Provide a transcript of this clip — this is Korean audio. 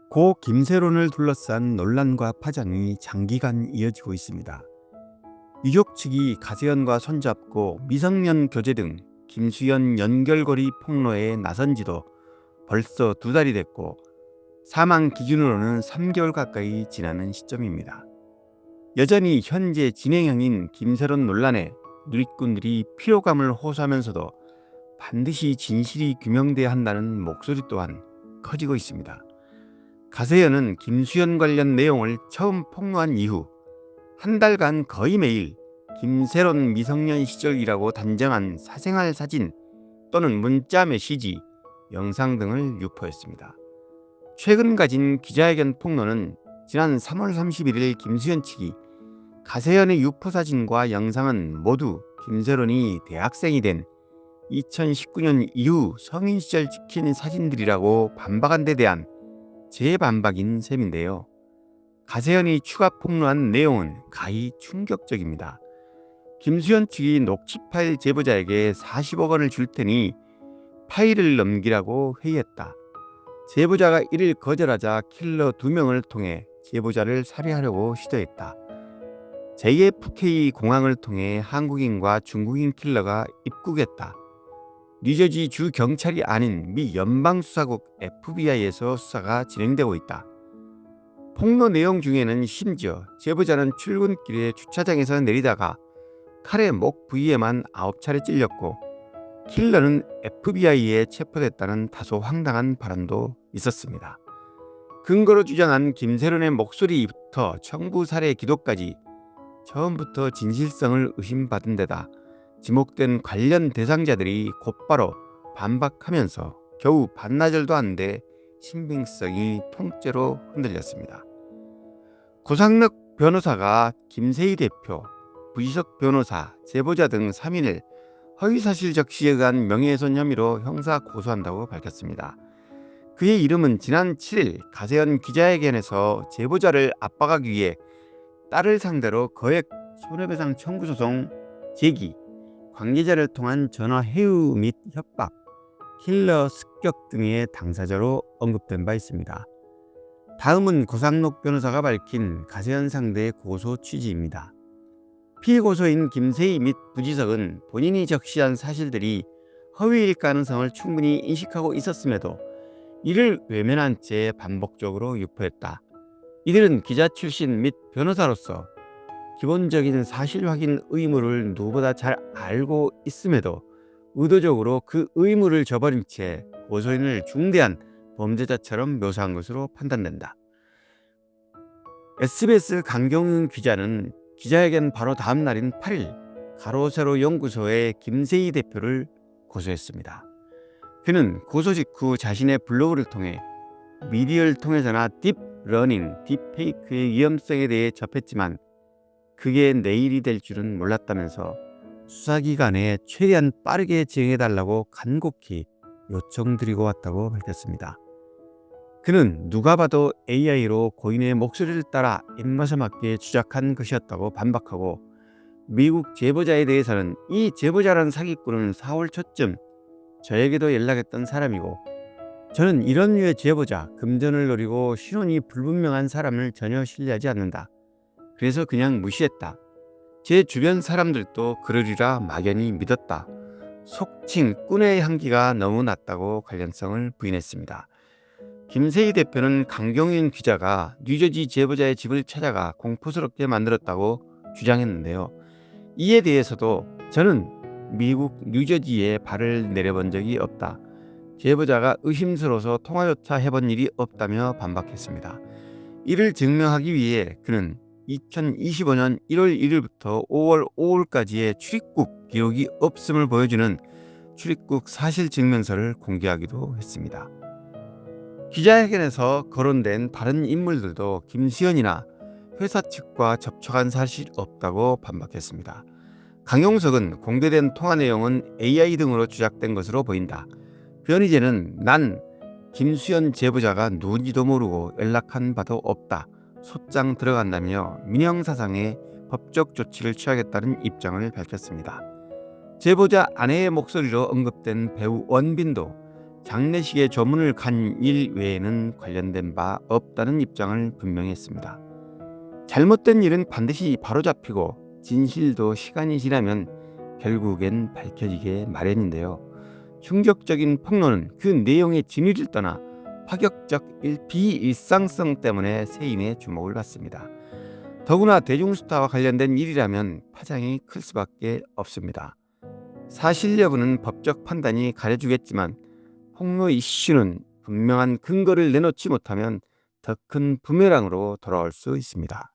고 김세론을 둘러싼 논란과 파장이 장기간 이어지고 있습니다. 유족 측이 가세현과 손잡고 미성년 교제 등 김수현 연결고리 폭로에 나선 지도 벌써 2달이 됐고 사망 기준으로는 3개월 가까이 지나는 시점입니다. 여전히 현재 진행형인 김세론 논란에 누리꾼들이 피로감을 호소하면서도 반드시 진실이 규명돼야 한다는 목소리 또한 커지고 있습니다. 가세현은 김수현 관련 내용을 처음 폭로한 이후 한 달간 거의 매일 김세론 미성년 시절이라고 단정한 사생활 사진 또는 문자 메시지, 영상 등을 유포했습니다. 최근 가진 기자회견 폭로는 지난 3월 31일 김수현 측이 가세현의 유포 사진과 영상은 모두 김세론이 대학생이 된 2019년 이후 성인 시절 찍힌 사진들이라고 반박한 데 대한 재반박인 셈인데요. 가세현이 추가 폭로한 내용은 가히 충격적입니다. 김수현 측이 녹취 파일 제보자에게 40억 원을 줄 테니 파일을 넘기라고 회의했다. 제보자가 이를 거절하자 킬러 2명을 통해 제보자를 살해하려고 시도했다. JFK 공항을 통해 한국인과 중국인 킬러가 입국했다. 뉴저지 주 경찰이 아닌 미 연방수사국 FBI에서 수사가 진행되고 있다. 폭로 내용 중에는 심지어 제보자는 출근길에 주차장에서 내리다가 칼에 목 부위에만 9차례 찔렸고 킬러는 FBI에 체포됐다는 다소 황당한 발언도 있었습니다. 근거로 주장한 김세론의 목소리부터 청부 살해 기도까지 처음부터 진실성을 의심받은 데다 지목된 관련 대상자들이 곧바로 반박하면서 겨우 반나절도 안 돼 신빙성이 통째로 흔들렸습니다. 고상록 변호사가 김세희 대표, 부지석 변호사, 제보자 등 3인을 허위사실 적시에 의한 명예훼손 혐의로 형사 고소한다고 밝혔습니다. 그의 이름은 지난 7일 가세현 기자회견에서 제보자를 압박하기 위해 딸을 상대로 거액 손해배상 청구 소송 제기, 관계자를 통한 전화 해유 및 협박, 킬러 습격 등의 당사자로 언급된 바 있습니다. 다음은 고상록 변호사가 밝힌 가세현 상대의 고소 취지입니다. 피고소인 김세희 및 부지석은 본인이 적시한 사실들이 허위일 가능성을 충분히 인식하고 있었음에도 이를 외면한 채 반복적으로 유포했다. 이들은 기자 출신 및 변호사로서 기본적인 사실 확인 의무를 누구보다 잘 알고 있음에도 의도적으로 그 의무를 저버린 채 고소인을 중대한 범죄자처럼 묘사한 것으로 판단된다. SBS 강경윤 기자는 기자회견 바로 다음 날인 8일 가로세로 연구소의 김세희 대표를 고소했습니다. 그는 고소 직후 자신의 블로그를 통해 미디어를 통해서나 딥러닝, 딥페이크의 위험성에 대해 접했지만 그게 내일이 될 줄은 몰랐다면서 수사기관에 최대한 빠르게 진행해달라고 간곡히 요청드리고 왔다고 밝혔습니다. 그는 누가 봐도 AI로 고인의 목소리를 따라 입맛에 맞게 주작한 것이었다고 반박하고 미국 제보자에 대해서는 이 제보자라는 사기꾼은 4월 초쯤 저에게도 연락했던 사람이고 저는 이런 류의 제보자, 금전을 노리고 신원이 불분명한 사람을 전혀 신뢰하지 않는다. 그래서 그냥 무시했다. 제 주변 사람들도 그러리라 막연히 믿었다. 속칭 꾼의 향기가 너무 났다고 관련성을 부인했습니다. 김세희 대표는 강경윤 기자가 뉴저지 제보자의 집을 찾아가 공포스럽게 만들었다고 주장했는데요. 이에 대해서도 저는 미국 뉴저지에 발을 내려본 적이 없다. 제보자가 의심스러워서 통화조차 해본 일이 없다며 반박했습니다. 이를 증명하기 위해 그는 2025년 1월 1일부터 5월 5일까지의 출입국 기록이 없음을 보여주는 출입국 사실증명서를 공개하기도 했습니다. 기자회견에서 거론된 다른 인물들도 김수현이나 회사 측과 접촉한 사실 없다고 반박했습니다. 강용석은 공개된 통화 내용은 AI 등으로 조작된 것으로 보인다. 변희재는 난 김수현 제보자가 누군지도 모르고 연락한 바도 없다. 소장 들어간다며 민형사상의 법적 조치를 취하겠다는 입장을 밝혔습니다. 제보자 아내의 목소리로 언급된 배우 원빈도 장례식에 조문을 간 일 외에는 관련된 바 없다는 입장을 분명히 했습니다. 잘못된 일은 반드시 바로잡히고 진실도 시간이 지나면 결국엔 밝혀지게 마련인데요. 충격적인 폭로는 그 내용의 진위를 떠나 파격적 비일상성 때문에 세인의 주목을 받습니다. 더구나 대중스타와 관련된 일이라면 파장이 클 수밖에 없습니다. 사실 여부는 법적 판단이 가려주겠지만 폭로 이슈는 분명한 근거를 내놓지 못하면 더 큰 부메랑으로 돌아올 수 있습니다.